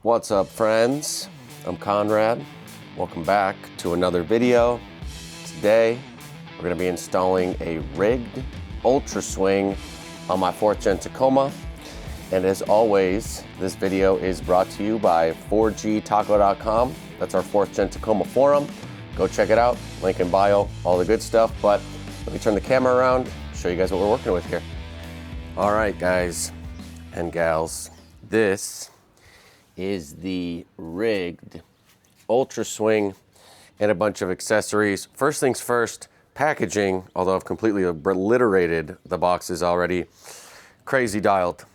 What's up, friends? I'm Conrad. Welcome back to another video. Today, we're going to be installing a RiGd UltraSwing on my 4th gen Tacoma. And as always, this video is brought to you by 4gtaco.com. That's our 4th gen Tacoma forum. Go check it out. Link in bio, all the good stuff. But let me turn the camera around, show you guys what we're working with here. All right, guys and gals, this is the RiGd UltraSwing and a bunch of accessories. First things first, packaging, although I've completely obliterated the boxes already. Crazy dialed.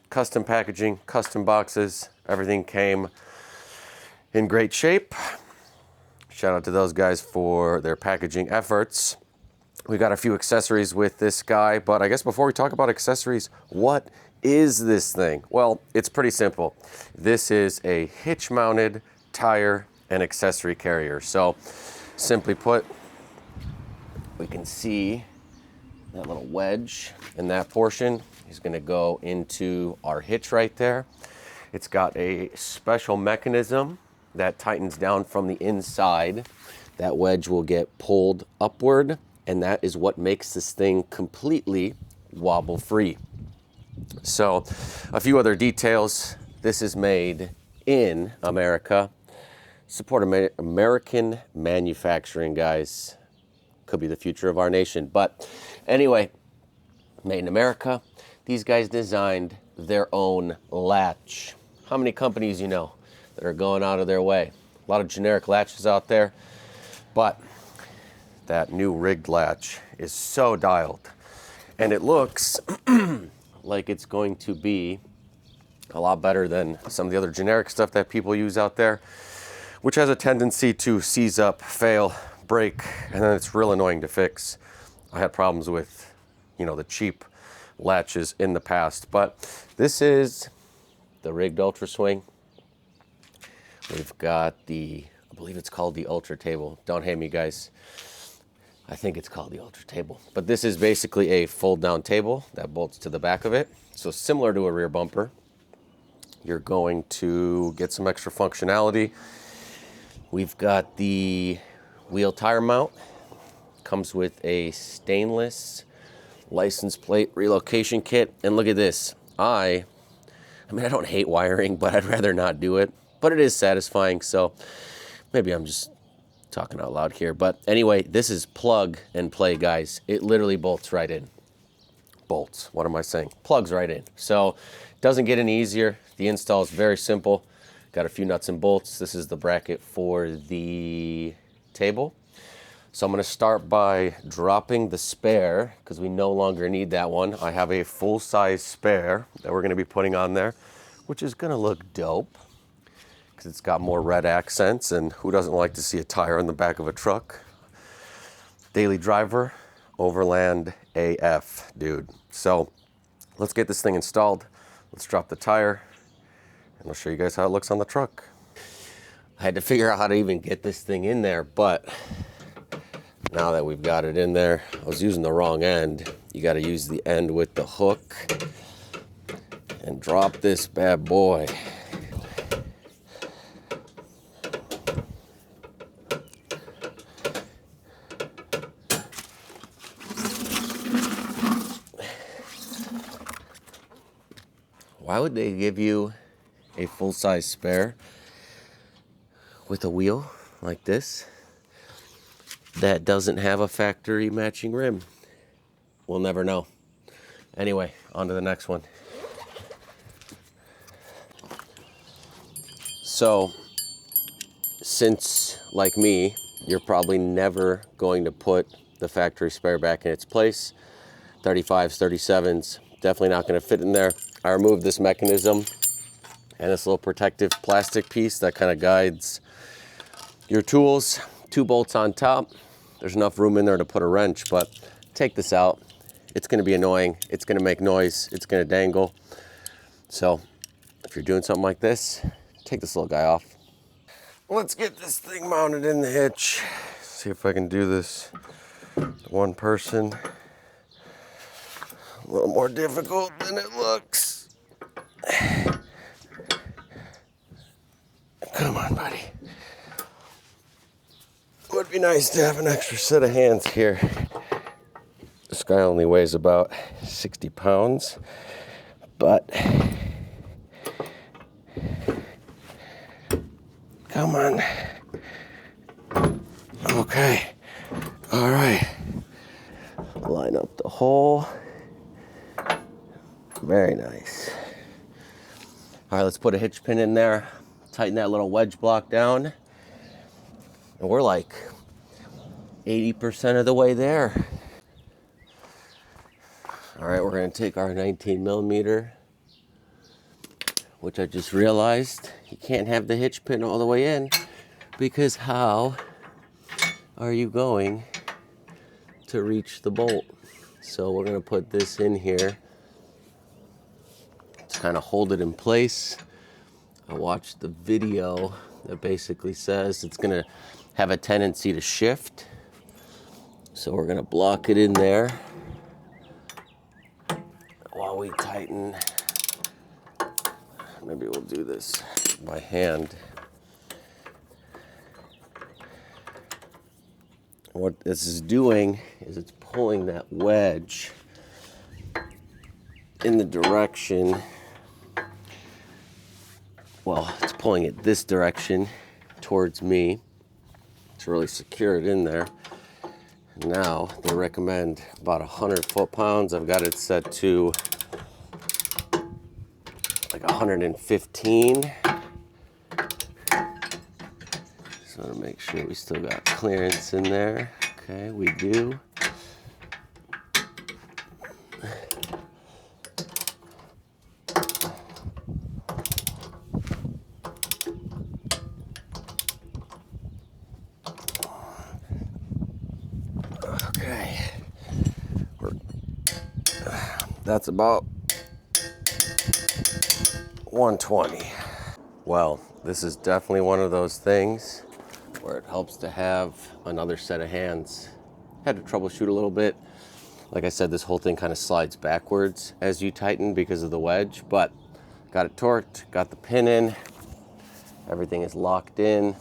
Custom packaging, custom boxes, everything came in great shape. Shout out to those guys for their packaging efforts. We got a few accessories with this guy, but I guess before we talk about accessories, what is this thing? Well, it's pretty simple. This is a hitch mounted tire and accessory carrier. So simply put, we can see that little wedge in that portion is going to go into our hitch right there. It's got a special mechanism that tightens down from the inside. That wedge will get pulled upward, and that is what makes this thing completely wobble free. So a few other details. This is made in America. Support American manufacturing, guys. Could be the future of our nation. But anyway, made in America. These guys designed their own latch. How many companies you know that are going out of their way? A lot of generic latches out there, but that new RiGd latch is so dialed, and it looks like it's going to be a lot better than some of the other generic stuff that people use out there, which has a tendency to seize up, fail, break, and then it's real annoying to fix. I had problems with, the cheap latches in the past, but this is the RiGd UltraSwing. We've got I believe it's called the Ultra Table. Don't hate me, guys. I think it's called the Ultra Table. But this is basically a fold-down table that bolts to the back of it. So similar to a rear bumper. You're going to get some extra functionality. We've got the wheel tire mount. Comes with a stainless license plate relocation kit. And look at this. I don't hate wiring, but I'd rather not do it. But it is satisfying, so maybe I'm just talking out loud here. But anyway, this is plug and play, guys. It literally bolts right in. Bolts, what am I saying? Plugs right in. So it doesn't get any easier. The install is very simple. Got a few nuts and bolts. This is the bracket for the table. So I'm going to start by dropping the spare because we no longer need that one. I have a full-size spare that we're going to be putting on there, which is going to look dope because it's got more red accents, and who doesn't like to see a tire on the back of a truck? Daily driver, overland AF, dude. So let's get this thing installed. Let's drop the tire, and I'll show you guys how it looks on the truck. I had to figure out how to even get this thing in there, but now that we've got it in there, I was using the wrong end. You got to use the end with the hook and drop this bad boy. Why would they give you a full-size spare with a wheel like this that doesn't have a factory matching rim? We'll never know. Anyway, on to the next one. So, since, like me, you're probably never going to put the factory spare back in its place, 35s, 37s, definitely not going to fit in there. I removed this mechanism and this little protective plastic piece that kind of guides your tools. 2 bolts on top. There's enough room in there to put a wrench, but take this out. It's going to be annoying. It's going to make noise. It's going to dangle. So if you're doing something like this, take this little guy off. Let's get this thing mounted in the hitch. See if I can do this one person. A little more difficult than it looks. Come on, buddy. Would be nice to have an extra set of hands here. This guy only weighs about 60 pounds, but come on. Okay. All right. Line up the hole. Very nice. All right, let's put a hitch pin in there. Tighten that little wedge block down. And we're like 80% of the way there. All right, we're gonna take our 19 millimeter, which I just realized you can't have the hitch pin all the way in, because how are you going to reach the bolt? So we're gonna put this in here to kind of hold it in place. I watched the video that basically says it's gonna have a tendency to shift. So we're gonna block it in there while we tighten. Maybe we'll do this by hand. What this is doing is it's pulling that wedge in the direction, well, it's pulling it this direction towards me to really secure it in there. Now they recommend about 100 foot-pounds. I've got it set to like 115. So to make sure we still got clearance in there. Okay, we do. Okay. That's about 120. Well, this is definitely one of those things where it helps to have another set of hands. Had to troubleshoot a little bit. Like I said, this whole thing kind of slides backwards as you tighten because of the wedge, but got it torqued, got the pin in, everything is locked in.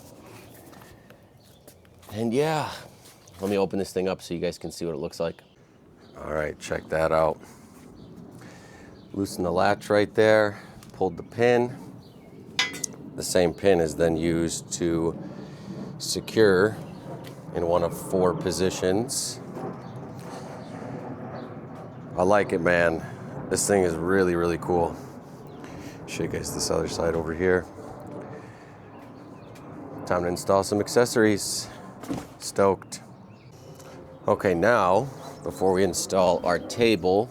And yeah, let me open this thing up so you guys can see what it looks like. All right, check that out. Loosen the latch right there, pulled the pin. The same pin is then used to secure in one of 4 positions. I like it, man. This thing is really, really cool. Show you guys this other side over here. Time to install some accessories. Stoked. Okay, now, before we install our table,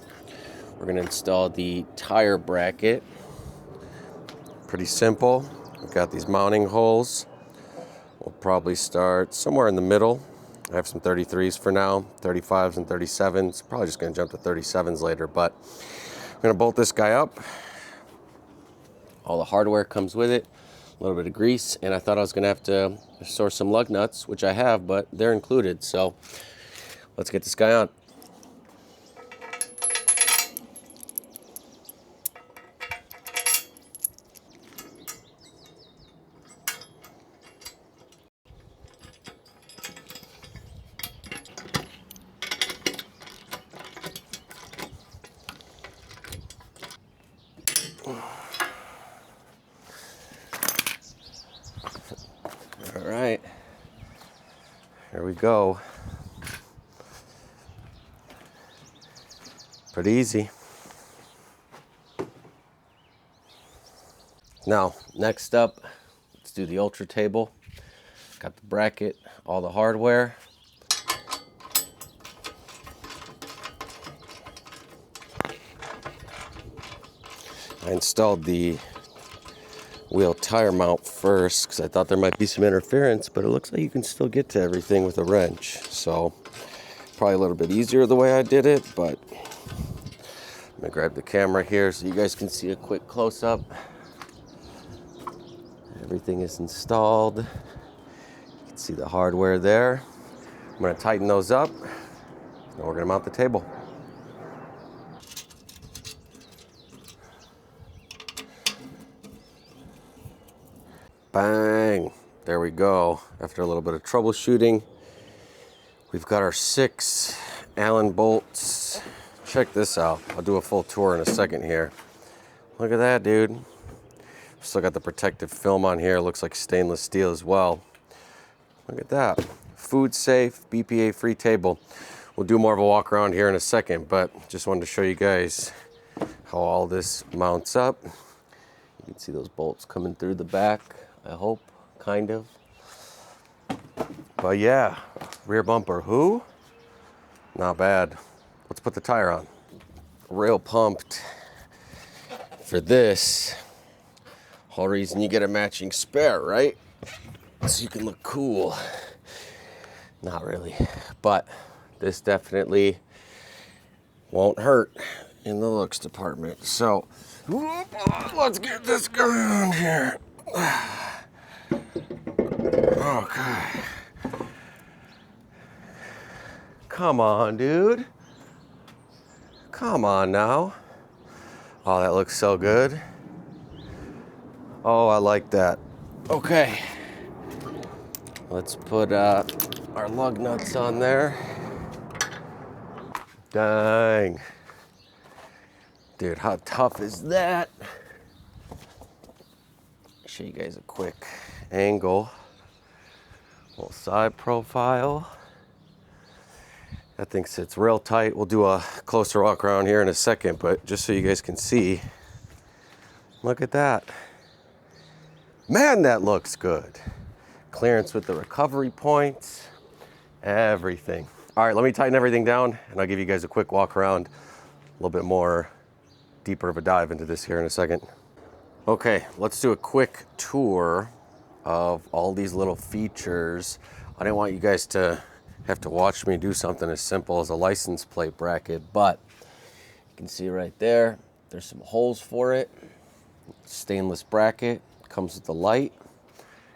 we're gonna install the tire bracket. Pretty simple. We've got these mounting holes. We'll probably start somewhere in the middle. I have some 33s for now, 35s and 37s. Probably just gonna jump to 37s later, but I'm gonna bolt this guy up. All the hardware comes with it, a little bit of grease, and I thought I was gonna have to source some lug nuts, which I have, but they're included. So let's get this guy on. All right, here we go. Pretty easy. Now, next up, let's do the Ultra table. Got the bracket, all the hardware. I installed the wheel tire mount first because I thought there might be some interference, but it looks like you can still get to everything with a wrench. So probably a little bit easier the way I did it, but I'm gonna grab the camera here so you guys can see a quick close-up. Everything is installed. You can see the hardware there. I'm gonna tighten those up and we're gonna mount the table. Bang, there we go. After a little bit of troubleshooting, we've got our 6 Allen bolts. Check this out. I'll do a full tour in a second here. Look at that, dude. Still got the protective film on here. Looks like stainless steel as well. Look at that. Food safe, BPA free table. We'll do more of a walk around here in a second, but just wanted to show you guys how all this mounts up. You can see those bolts coming through the back, I hope, kind of. But yeah, rear bumper, who? Not bad. Let's put the tire on. Real pumped for this. Whole reason you get a matching spare, right? So you can look cool. Not really, but this definitely won't hurt in the looks department. So let's get this going on here. Okay. Come on, dude. Come on now. Oh, that looks so good. Oh, I like that. Okay. Let's put our lug nuts on there. Dang. Dude, how tough is that? Show you guys a quick angle. Little side profile. That thing sits real tight. We'll do a closer walk around here in a second, but just so you guys can see, look at that. Man, that looks good. Clearance with the recovery points, everything. All right, let me tighten everything down and I'll give you guys a quick walk around, a little bit more deeper of a dive into this here in a second. Okay, let's do a quick tour of all these little features. I didn't want you guys to have to watch me do something as simple as a license plate bracket, but you can see right there, there's some holes for it. Stainless bracket, comes with the light,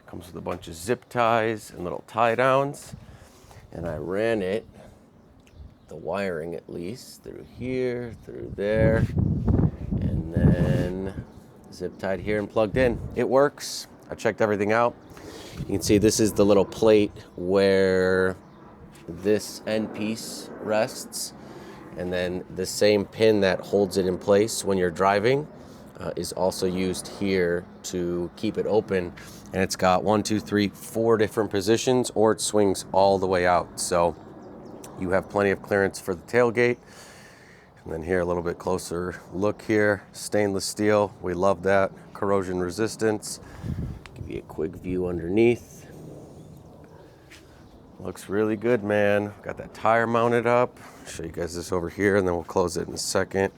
comes with a bunch of zip ties and little tie downs. And I ran it, the wiring at least, through here, through there, and then zip tied here and plugged in. It works. I checked everything out. You can see this is the little plate where this end piece rests, and then the same pin that holds it in place when you're driving is also used here to keep it open. And it's got 1, 2, 3, 4 different positions, or it swings all the way out. So you have plenty of clearance for the tailgate. And then here, a little bit closer look here, stainless steel. We love that. Corrosion resistance. Give you a quick view underneath. Looks really good, man. Got that tire mounted up. Show you guys this over here, and then we'll close it in a second.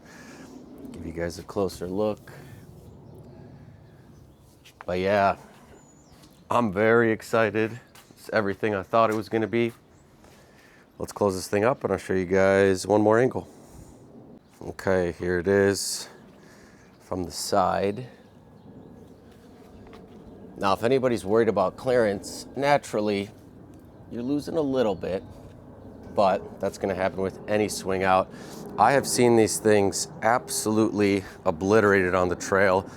Give you guys a closer look. But yeah, I'm very excited. It's everything I thought it was gonna be. Let's close this thing up and I'll show you guys one more angle. Okay, here it is from the side. Now, if anybody's worried about clearance, naturally, you're losing a little bit, but that's gonna happen with any swing out. I have seen these things absolutely obliterated on the trail.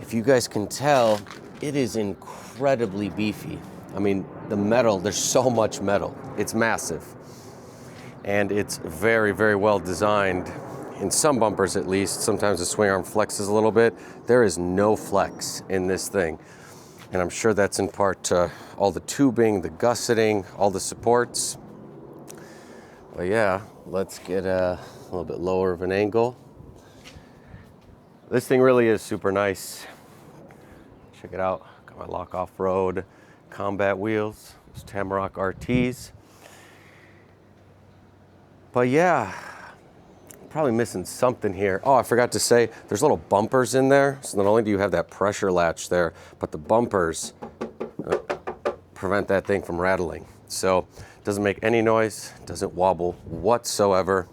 If you guys can tell, it is incredibly beefy. I mean, the metal, there's so much metal. It's massive. And it's very, very well designed. In some bumpers at least, sometimes the swing arm flexes a little bit. There is no flex in this thing. And I'm sure that's in part to all the tubing, the gusseting, all the supports. But yeah, let's get a little bit lower of an angle. This thing really is super nice. Check it out. Got my Lock Off-Road combat wheels. Those Tamarack RTs. But yeah, probably missing something here. Oh, I forgot to say, there's little bumpers in there. So not only do you have that pressure latch there, but the bumpers prevent that thing from rattling. So it doesn't make any noise, doesn't wobble whatsoever.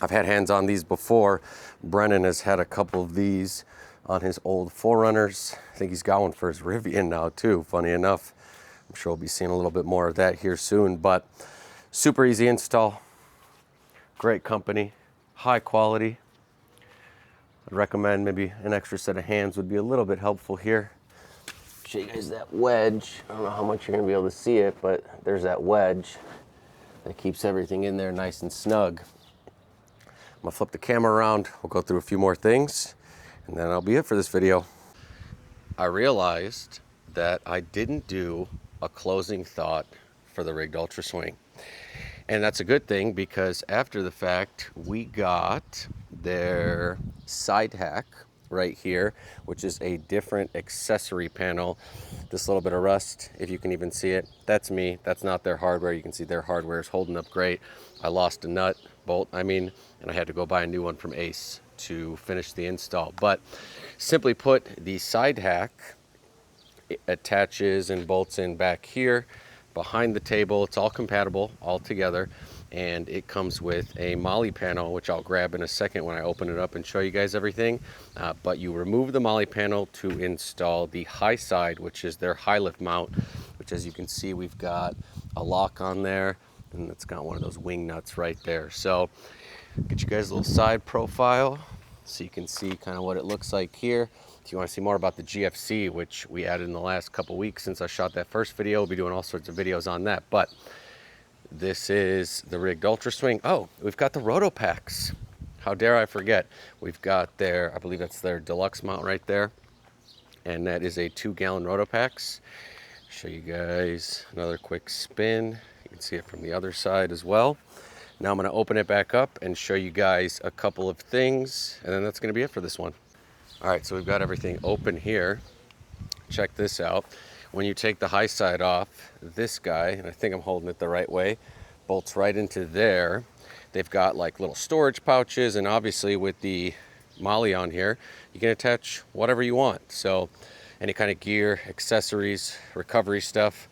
I've had hands on these before. Brennan has had a couple of these on his old 4Runners. I think he's got one for his Rivian now too, funny enough. I'm sure we'll be seeing a little bit more of that here soon, but super easy install. Great company, high quality. I'd recommend maybe an extra set of hands would be a little bit helpful here. show you guys that wedge. I don't know how much you're gonna be able to see it, but there's that wedge that keeps everything in there nice and snug. I'm gonna flip the camera around. We'll go through a few more things, and then that'll be it for this video. I realized that I didn't do a closing thought for the RiGd UltraSwing. And that's a good thing, because after the fact, we got their side hack right here, which is a different accessory panel. This little bit of rust, if you can even see it, that's me. That's not their hardware. You can see their hardware is holding up great. I lost a nut, bolt, and I had to go buy a new one from Ace to finish the install. But simply put, the side hack attaches and bolts in back here behind the table. It's all compatible all together, and it comes with a molly panel, which I'll grab in a second when I open it up and show you guys everything. But you remove the molly panel to install the high side, which is their high lift mount, which, as you can see, we've got a lock on there, and it's got one of those wing nuts right there. So get you guys a little side profile so you can see kind of what it looks like here. If you want to see more about the GFC, which we added in the last couple weeks since I shot that first video, we'll be doing all sorts of videos on that. But this is the RiGd UltraSwing. Oh, we've got the roto packs. How dare I forget? We've got their, I believe that's their deluxe mount right there, and that is a 2-gallon roto packs. Show you guys another quick spin. You can see it from the other side as well. Now I'm going to open it back up and show you guys a couple of things, and then that's going to be it for this one. All right, so we've got everything open here. Check this out. When you take the high side off, this guy, and I think I'm holding it the right way, bolts right into there. They've got like little storage pouches, and obviously with the molly on here, you can attach whatever you want. So any kind of gear, accessories, recovery stuff,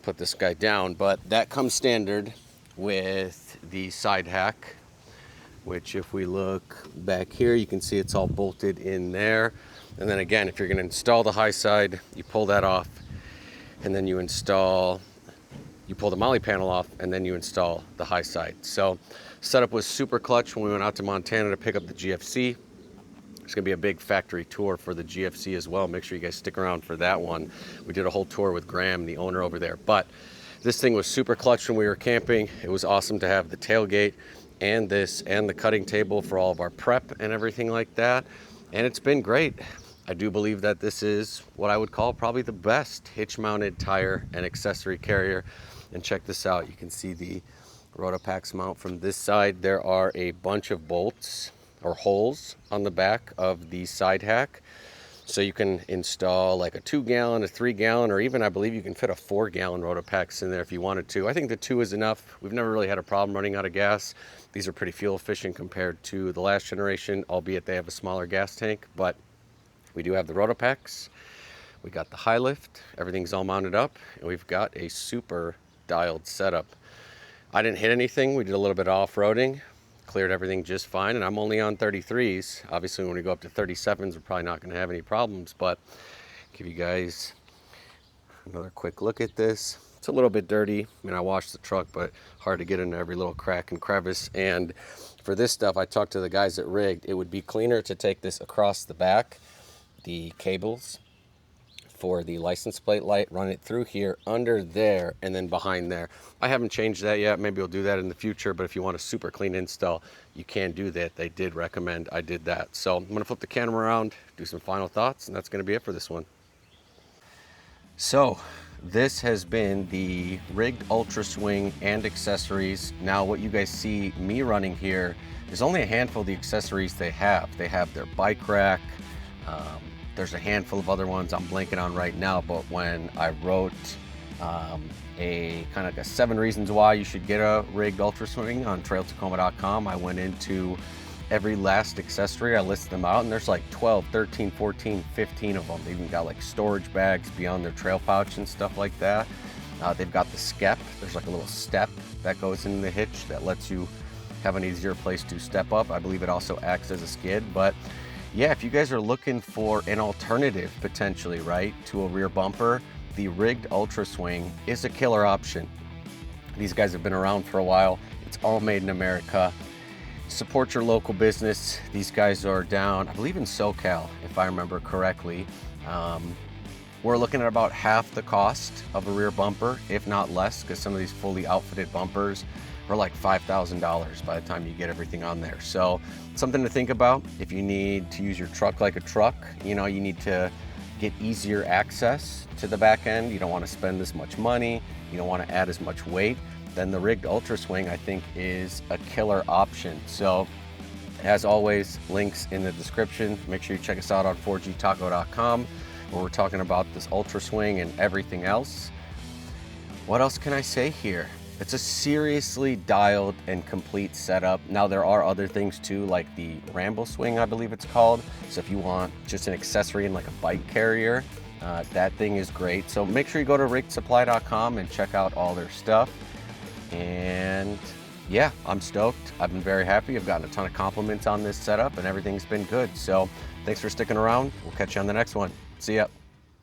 put this guy down. But that comes standard with the side hack, which if we look back here, you can see it's all bolted in there. And then again, if you're going to install the high side, you pull that off, and then you pull the molly panel off, and then you install the high side. So setup was super clutch when we went out to Montana to pick up the GFC. There's going to be a big factory tour for the GFC as well. Make sure you guys stick around for that one. We did a whole tour with Graham, the owner over there. But this thing was super clutch when we were camping. It was awesome to have the tailgate and this and the cutting table for all of our prep and everything like that. And it's been great. I do believe that this is what I would call probably the best hitch mounted tire and accessory carrier. And check this out. You can see the Rotopax mount from this side. There are a bunch of bolts or holes on the back of the side hack. So you can install like a 2-gallon, a 3-gallon, or even I believe you can fit a 4-gallon Rotopax in there if you wanted to. I think the 2 is enough. We've never really had a problem running out of gas. These are pretty fuel efficient compared to the last generation, albeit they have a smaller gas tank. But we do have the Rotopax. We got the high lift. Everything's all mounted up, and we've got a super dialed setup. I didn't hit anything. We did a little bit of off-roading. Cleared everything just fine, and I'm only on 33s. Obviously when we go up to 37s, we're probably not going to have any problems, but give you guys another quick look at this. It's a little bit dirty. I washed the truck, but hard to get into every little crack and crevice. And for this stuff, I talked to the guys at RiGd. It would be cleaner to take this across the back, the cables for the license plate light, run it through here, under there, and then behind there. I haven't changed that yet. Maybe we'll do that in the future, but if you want a super clean install, you can do that. They did recommend I did that. So I'm gonna flip the camera around, do some final thoughts, and that's gonna be it for this one. So this has been the RiGd UltraSwing and accessories. Now what you guys see me running here is only a handful of the accessories they have. They have their bike rack, there's a handful of other ones I'm blanking on right now, but when I wrote a kind of like a 7 reasons why you should get a RiGd UltraSwing on TacomaForce.com, I went into every last accessory. I listed them out, and there's like 12, 13, 14, 15 of them. They even got like storage bags beyond their trail pouch and stuff like that. They've got the skep. There's like a little step that goes in the hitch that lets you have an easier place to step up. I believe it also acts as a skid. But yeah, if you guys are looking for an alternative potentially, right, to a rear bumper, the RiGd UltraSwing is a killer option. These guys have been around for a while. It's all made in America. Support your local business. These guys are down, I believe in SoCal, if I remember correctly. We're looking at about half the cost of a rear bumper, if not less, because some of these fully outfitted bumpers are like $5,000 by the time you get everything on there. So something to think about if you need to use your truck like a truck. You know, you need to get easier access to the back end. You don't want to spend as much money. You don't want to add as much weight. Then the RiGd UltraSwing, I think, is a killer option. So as always, links in the description. Make sure you check us out on 4gtaco.com, where we're talking about this UltraSwing and everything else. What else can I say here? It's a seriously dialed and complete setup. Now there are other things too, like the Ramble Swing, I believe it's called. So if you want just an accessory in like a bike carrier, that thing is great. So make sure you go to RiGdSupply.com and check out all their stuff. And yeah, I'm stoked. I've been very happy. I've gotten a ton of compliments on this setup and everything's been good. So thanks for sticking around. We'll catch you on the next one. See ya.